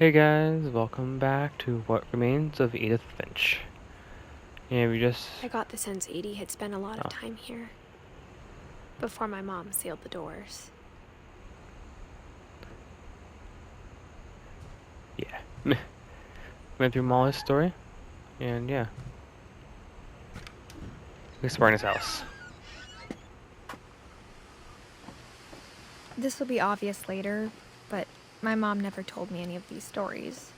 Hey guys, welcome back to What Remains of Edith Finch. Yeah, I got the sense Edie had spent a lot of Oh. time here before my mom sealed the doors. Yeah. Went through Molly's story, and yeah. We exploring his house. This will be obvious later, but my mom never told me any of these stories.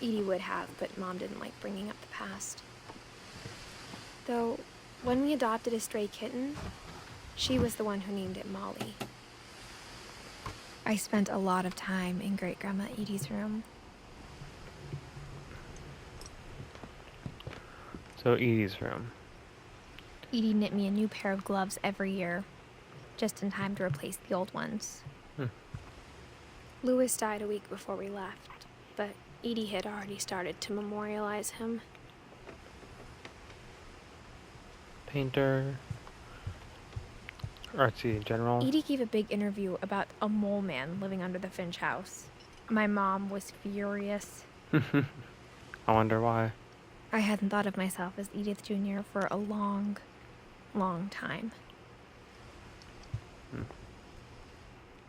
Edie would have, but Mom didn't like bringing up the past. Though, when we adopted a stray kitten, she was the one who named it Molly. I spent a lot of time in Great-Grandma Edith's room. So Edie's room. Edie knit me a new pair of gloves every year, just in time to replace the old ones. Louis died a week before we left, but Edie had already started to memorialize him. Painter. Artsy in general. Edie gave a big interview about a mole man living under the Finch house. My mom was furious. I wonder why. I hadn't thought of myself as Edith Jr. for a long, long time.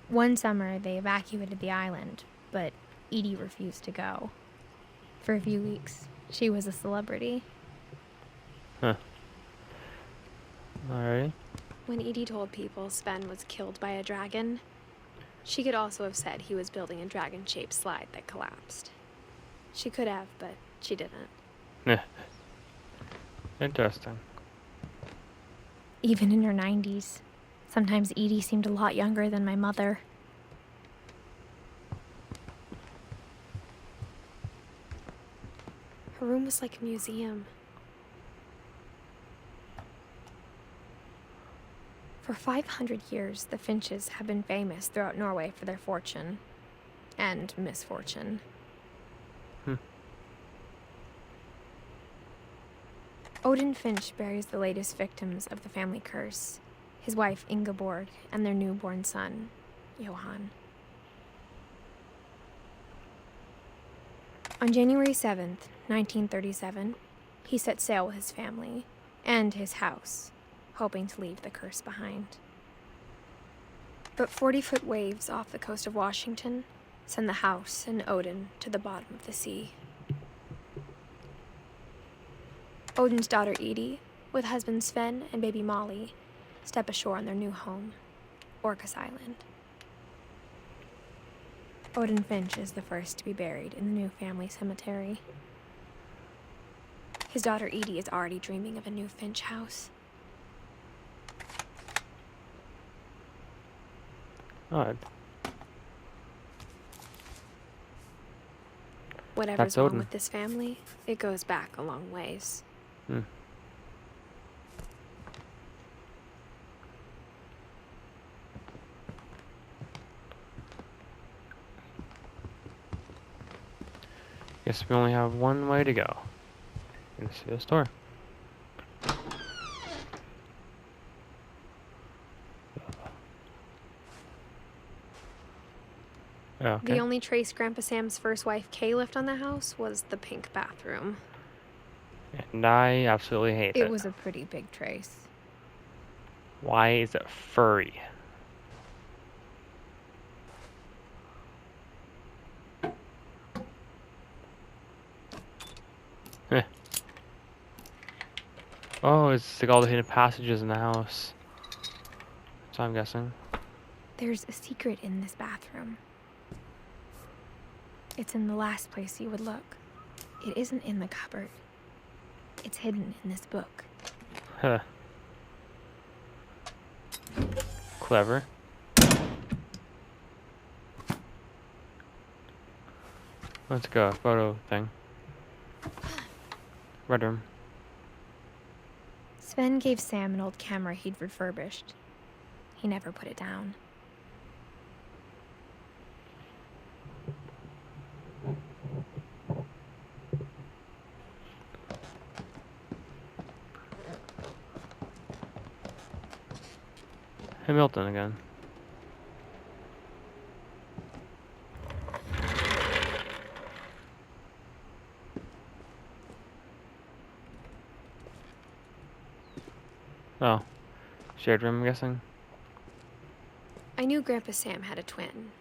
One summer, they evacuated the island, but Edie refused to go. For a few weeks, she was a celebrity. Alright. When Edie told people Sven was killed by a dragon, she could also have said he was building a dragon-shaped slide that collapsed. She could have, but she didn't. Interesting. Even in her 90s, sometimes Edie seemed a lot younger than my mother. Her room was like a museum. For 500 years, the Finches have been famous throughout Norway for their fortune and misfortune. Odin Finch buries the latest victims of the family curse, his wife Ingeborg and their newborn son, Johan. On January 7th, 1937, he set sail with his family and his house, hoping to leave the curse behind. But 40-foot waves off the coast of Washington send the house and Odin to the bottom of the sea. Odin's daughter Edie, with husband Sven and baby Molly, step ashore on their new home, Orcas Island. Odin Finch is the first to be buried in the new family cemetery. His daughter Edie is already dreaming of a new Finch house. Odd. Whatever's wrong with this family, it goes back a long ways. Guess we only have one way to go. Into the store. Okay. The only trace Grandpa Sam's first wife, Kay, left on the house was the pink bathroom. And I absolutely hate it. It was a pretty big trace. Why is it furry? Oh, it's like all the hidden passages in the house. So I'm guessing. There's a secret in this bathroom. It's in the last place you would look. It isn't in the cupboard. It's hidden in this book. Huh. Clever. Let's go. Photo thing. Red room. Sven gave Sam an old camera he'd refurbished. He never put it down. Hamilton again. Oh, shared room, I'm guessing. I knew Grandpa Sam had a twin.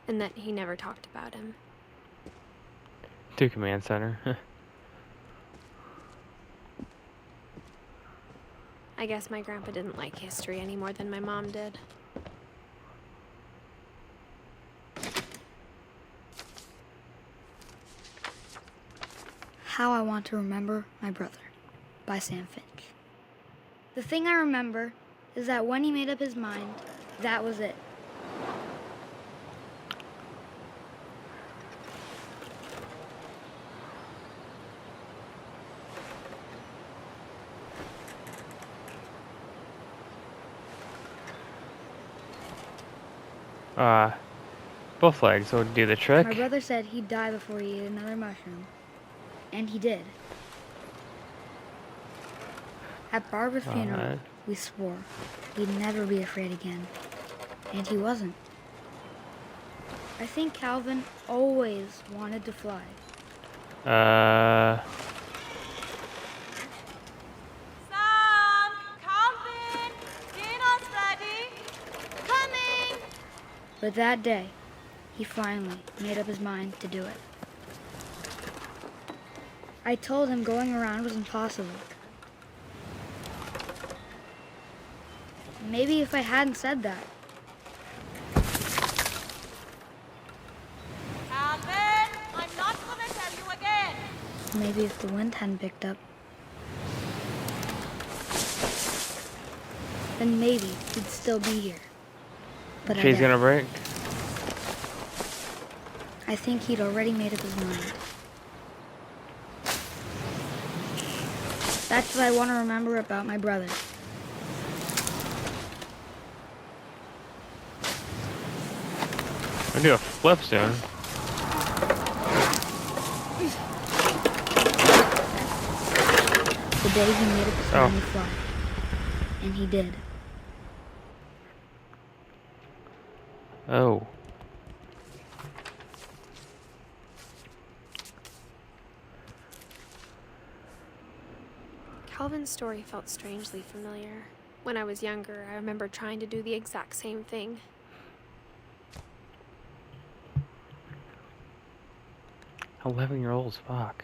And that he never talked about him. To command center. I guess my grandpa didn't like history any more than my mom did. How I Want to Remember My Brother by Sam Finch. The thing I remember is that when he made up his mind, that was it. Both legs would do the trick. My brother said he'd die before he ate another mushroom. And he did. At Barbara's funeral, we swore he'd never be afraid again. And he wasn't. I think Calvin always wanted to fly. Sam! Calvin! Dinner's ready! Coming! But that day, he finally made up his mind to do it. I told him going around was impossible. Maybe if I hadn't said that. Calvin! I'm not gonna tell you again! Maybe if the wind hadn't picked up. Then maybe he'd still be here. But I She's doubt. gonna break. I think he'd already made up his mind. That's what I want to remember about my brother. We'll do a flip soon. The day he made up his mind to fly. And he did. Oh. Calvin's story felt strangely familiar. When I was younger, I remember trying to do the exact same thing. $11-year-olds, fuck.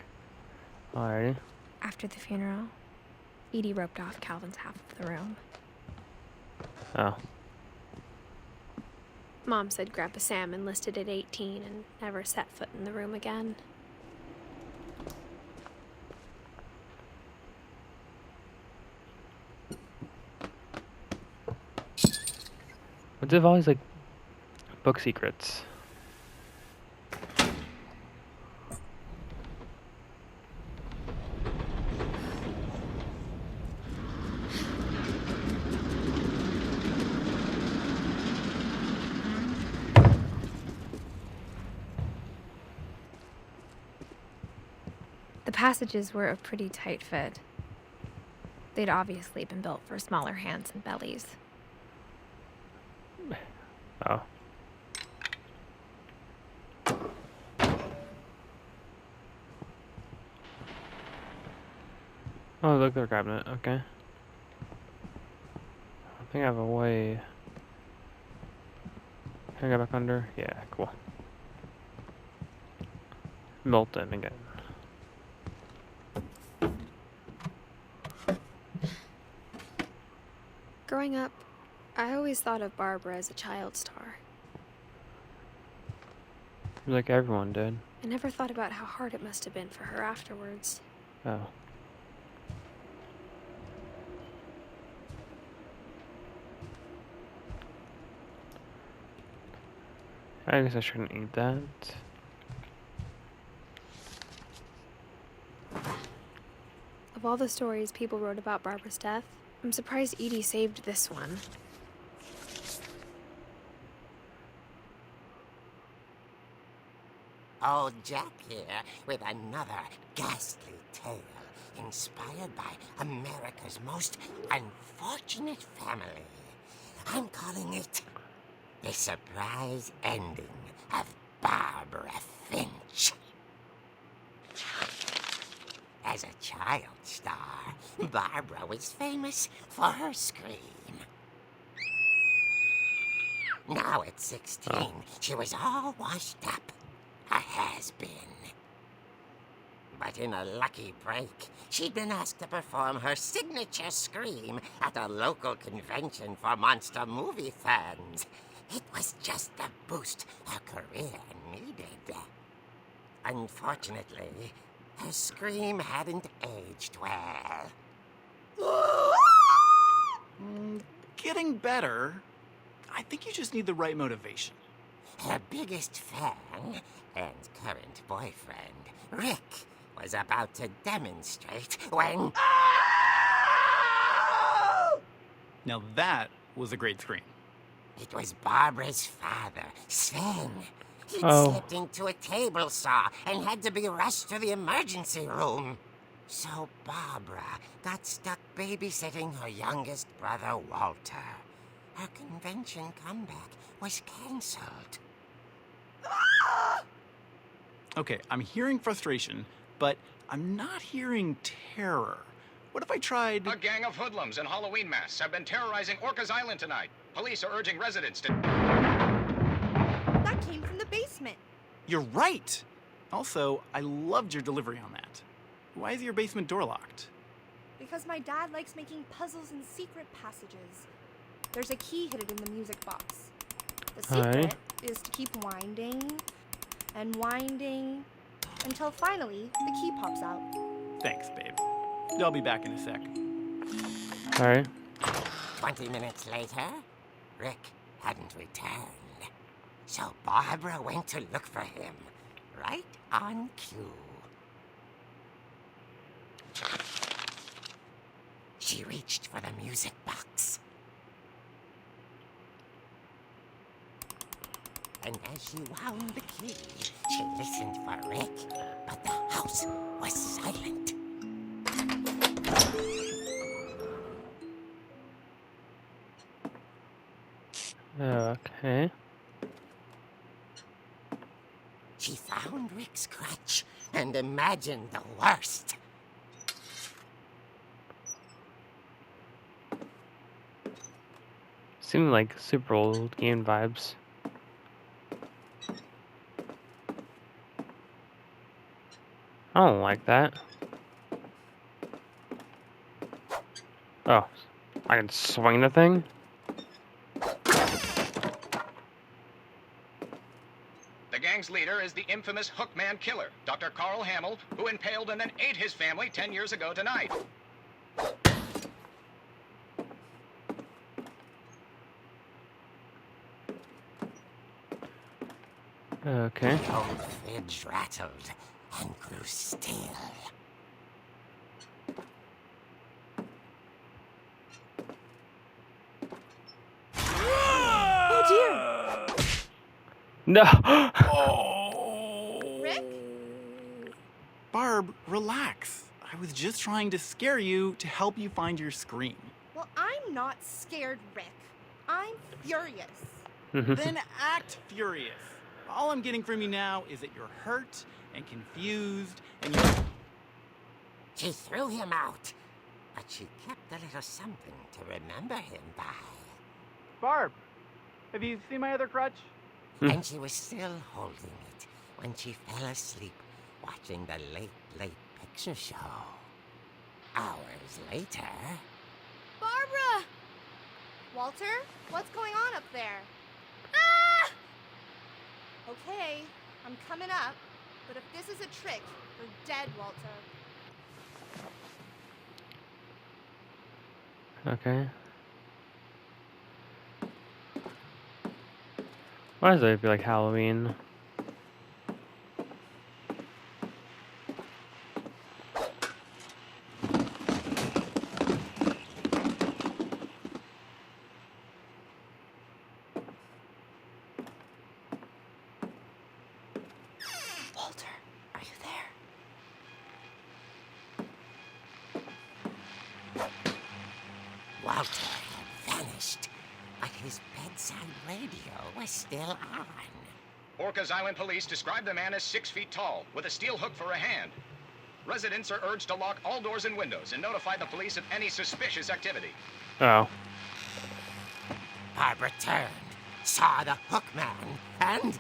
Alrighty. After the funeral, Edie roped off Calvin's half of the room. Oh. Mom said Grandpa Sam enlisted at 18 and never set foot in the room again. What's it always like book secrets? The passages were a pretty tight fit. They'd obviously been built for smaller hands and bellies. Oh. Oh, look, their cabinet. Okay. I think I have a way. Can I go back under? Yeah, cool. Milton again. Growing up, I always thought of Barbara as a child star. Like everyone did. I never thought about how hard it must have been for her afterwards. Oh. I guess I shouldn't eat that. Of all the stories people wrote about Barbara's death, I'm surprised Edie saved this one. Old Jack here with another ghastly tale inspired by America's most unfortunate family. I'm calling it The Surprise Ending of Barbara Finch. As a child star, Barbara was famous for her scream. Now at 16, she was all washed up. A has-been. But in a lucky break, she'd been asked to perform her signature scream at a local convention for monster movie fans. It was just the boost her career needed. Unfortunately, her scream hadn't aged well. Getting better. I think you just need the right motivation. Her biggest fan and current boyfriend, Rick, was about to demonstrate when... Now that was a great scream. It was Barbara's father, Sven. He'd slipped into a table saw and had to be rushed to the emergency room. So Barbara got stuck babysitting her youngest brother, Walter. Her convention comeback was cancelled. Okay, I'm hearing frustration, but I'm not hearing terror. What if I tried... A gang of hoodlums in Halloween masks have been terrorizing Orcas Island tonight. Police are urging residents to... That came from the basement. You're right! Also, I loved your delivery on that. Why is your basement door locked? Because my dad likes making puzzles and secret passages. There's a key hidden in the music box. The secret is to keep winding and winding until finally the key pops out. Thanks, babe. I'll be back in a sec. Alright. 20 minutes later, Rick hadn't returned. So Barbara went to look for him, right on cue. She reached for the music box. And as she wound the key, she listened for Rick, but the house was silent. Okay. She found Rick's crutch and imagined the worst. Seemed like super old game vibes. I don't like that. Oh, I can swing the thing? The gang's leader is the infamous Hookman killer, Dr. Carl Hamill, who impaled and then ate his family 10 years ago tonight. Okay. The old fridge rattled and grew still. Oh dear! No! Rick? Barb, relax. I was just trying to scare you to help you find your scream. Well, I'm not scared, Rick. I'm furious. Then act furious. All I'm getting from you now is that you're hurt and confused and you're... She threw him out, but she kept a little something to remember him by. Barb, have you seen my other crutch? And she was still holding it when she fell asleep watching the late picture show. Hours later... Barbara! Walter, what's going on up there? Ah! Okay, I'm coming up, but if this is a trick, you're dead, Walter. Okay. Why does it feel like Halloween? Walter, are you there? Walter had vanished, but his bedside radio was still on. Orcas Island police describe the man as 6 feet tall, with a steel hook for a hand. Residents are urged to lock all doors and windows and notify the police of any suspicious activity. Oh. Barbara turned, saw the Hookman, and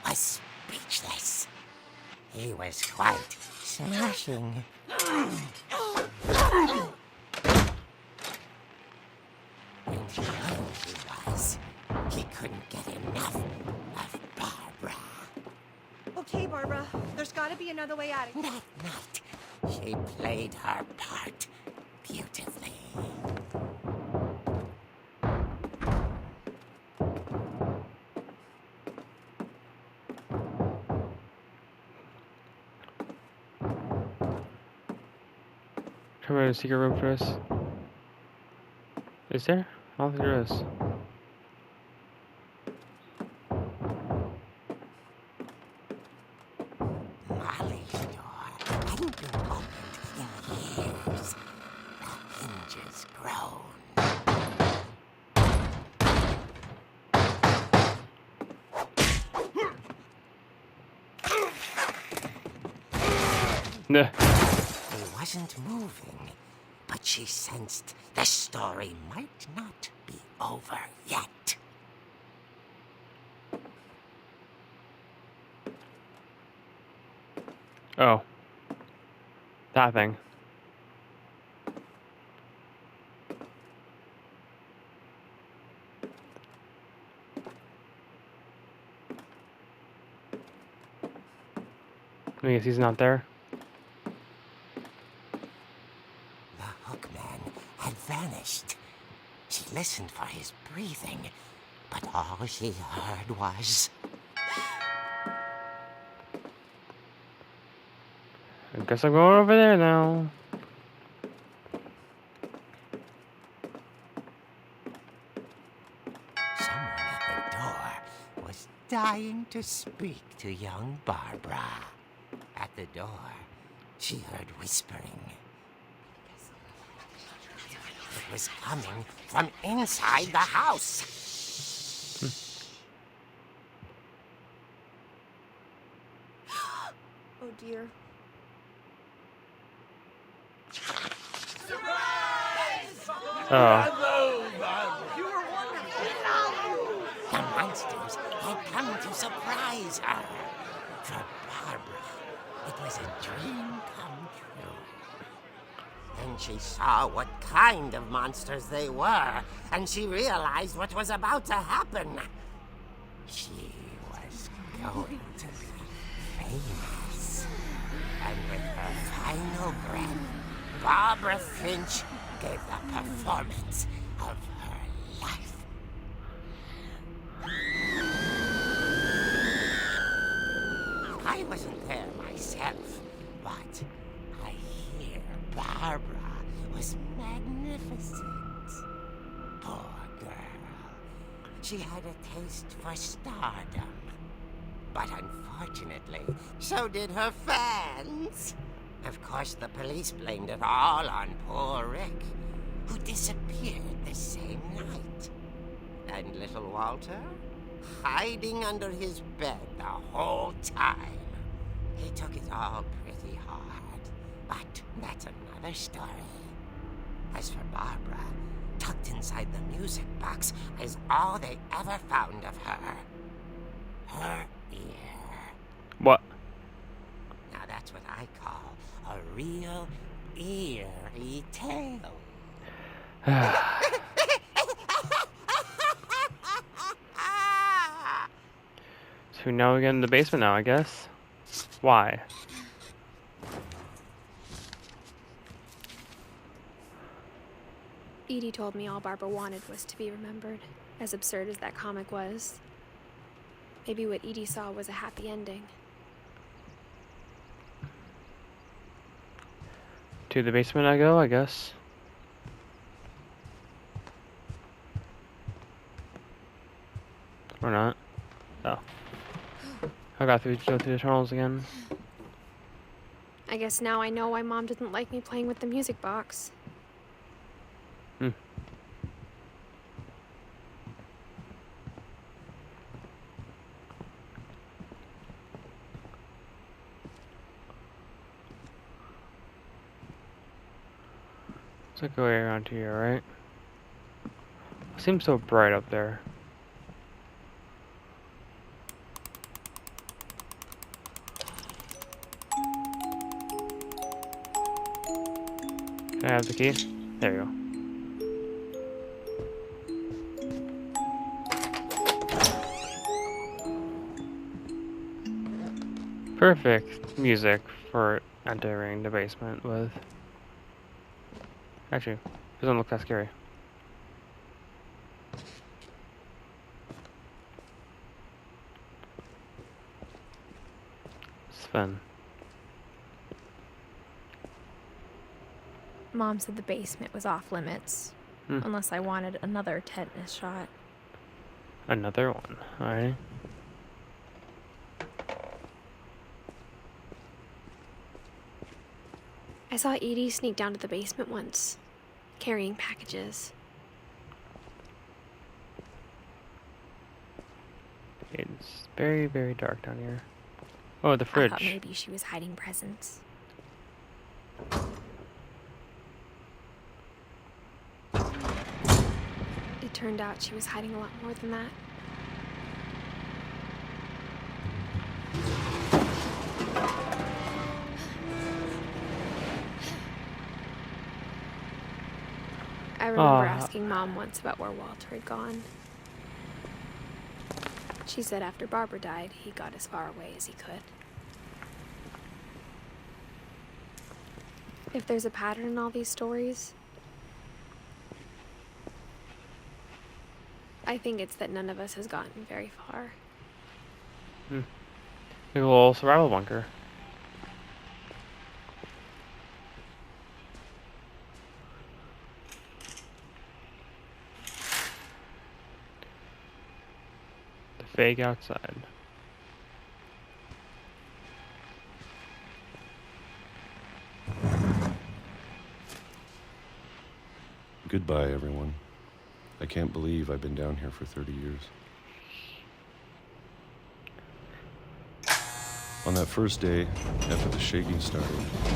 was speechless. He was quite smashing. And young he was. He couldn't get enough of Barbara. Okay, Barbara. There's got to be another way out of here. That night, she played her part beautifully. Come in a secret room for us. Is there? I don't think there is. Molly's door hadn't been opened in years. The hinges groaned. Nah. He wasn't moving, but she sensed the story might not be over yet. Oh. That thing. I guess he's not there. The Hookman had vanished. She listened for his breathing, but all she heard was... I guess I'm going over there now. Someone at the door was dying to speak to young Barbara. At the door, she heard whispering. It was coming from inside the house. Oh, dear. Oh. The monsters had come to surprise her. For Barbara, it was a dream come true. Then she saw what kind of monsters they were, and she realized what was about to happen. She was going to be famous. And with her final breath, Barbara Finch gave the performance of her life. I wasn't there myself, but I hear Barbara was magnificent. Poor girl. She had a taste for stardom. But unfortunately, so did her fans. Of course, the police blamed it all on poor Rick, who disappeared the same night. And little Walter? Hiding under his bed the whole time. He took it all pretty hard, but that's another story. As for Barbara, tucked inside the music box is all they ever found of her. Her ear. What? Now that's what I call a real eerie tale. So now we get in the basement now, I guess. Why? Edie told me all Barbara wanted was to be remembered, as absurd as that comic was. Maybe what Edie saw was a happy ending. To the basement I go, I guess. Or not. Oh. I got to go through the tunnels again. I guess now I know why Mom didn't like me playing with the music box. Looks like a way around here, right? It seems so bright up there. Can I have the key? There you go. Perfect music for entering the basement with. Actually, it doesn't look that scary. It's fun. Mom said the basement was off limits, unless I wanted another tetanus shot. Another one, alright. I saw Edie sneak down to the basement once, carrying packages. It's very, very dark down here. Oh, the fridge. I thought maybe she was hiding presents. It turned out she was hiding a lot more than that. I remember asking Mom once about where Walter had gone. She said after Barbara died, he got as far away as he could. If there's a pattern in all these stories, I think it's that none of us has gotten very far. Like a little survival bunker. The fake outside. Goodbye, everyone. I can't believe I've been down here for 30 years. On that first day, after the shaking started,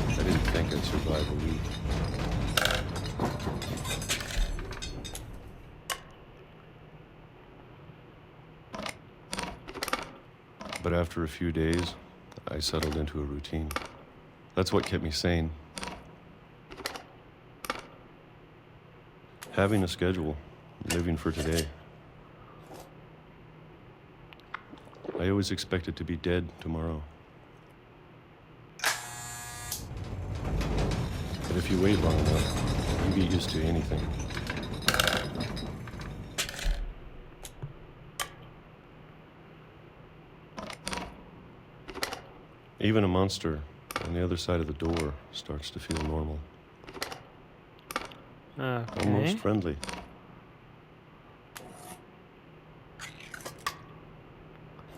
I didn't think I'd survive a week. But after a few days, I settled into a routine. That's what kept me sane. Having a schedule, living for today. I always expected to be dead tomorrow. But if you wait long enough, you get used to anything. Even a monster on the other side of the door starts to feel normal. Okay. Almost friendly.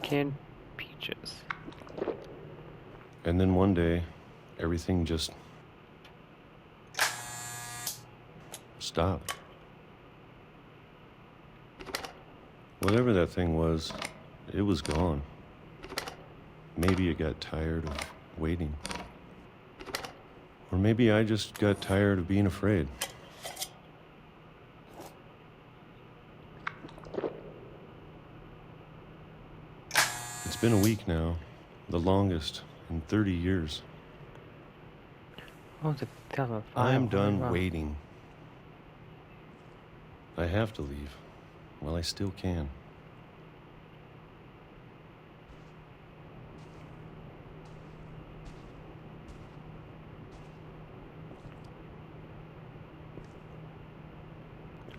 Canned peaches. And then one day, everything just stopped. Whatever that thing was, it was gone. Maybe it got tired of waiting. Or maybe I just got tired of being afraid. It's been a week now, the longest in 30 years. Oh, it's a 2005. I'm done wow. waiting. I have to leave. Well, I still can.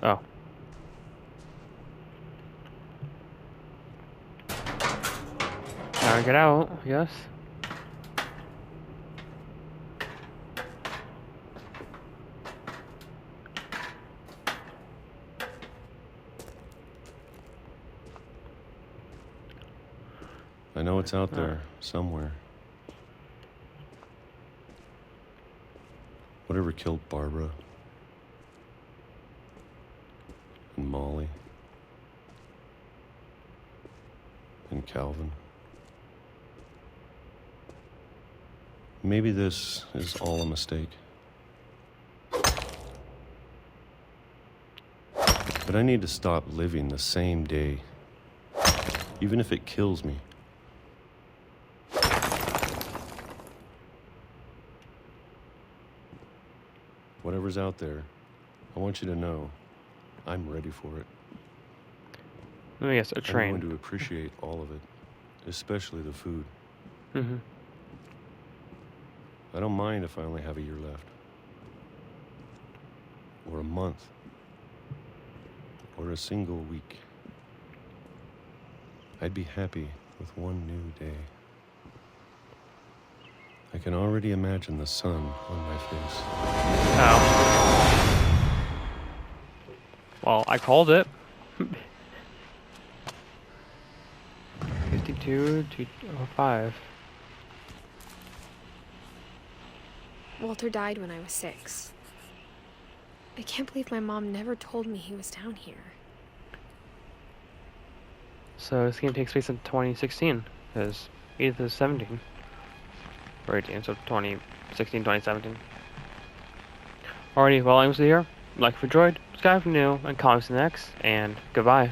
Oh. Now get out, yes. I know it's out there somewhere. Whatever killed Barbara and Molly and Calvin. Maybe this is all a mistake. But I need to stop living the same day, even if it kills me. Whatever's out there, I want you to know I'm ready for it. Let me guess, a I'm train. going to appreciate all of it, especially the food. Mm-hmm. I don't mind if I only have a year left. Or a month. Or a single week. I'd be happy with one new day. I can already imagine the sun on my face. Oh. Well, I called it. 52 to 05. Walter died when I was 6. I can't believe my mom never told me he was down here. So this game takes place in 2016, because Edith is 17. Or 18, so 2016, 2017. Alrighty, well, I'm here. Like if you enjoyed, subscribe if you're new, and comments next, and goodbye.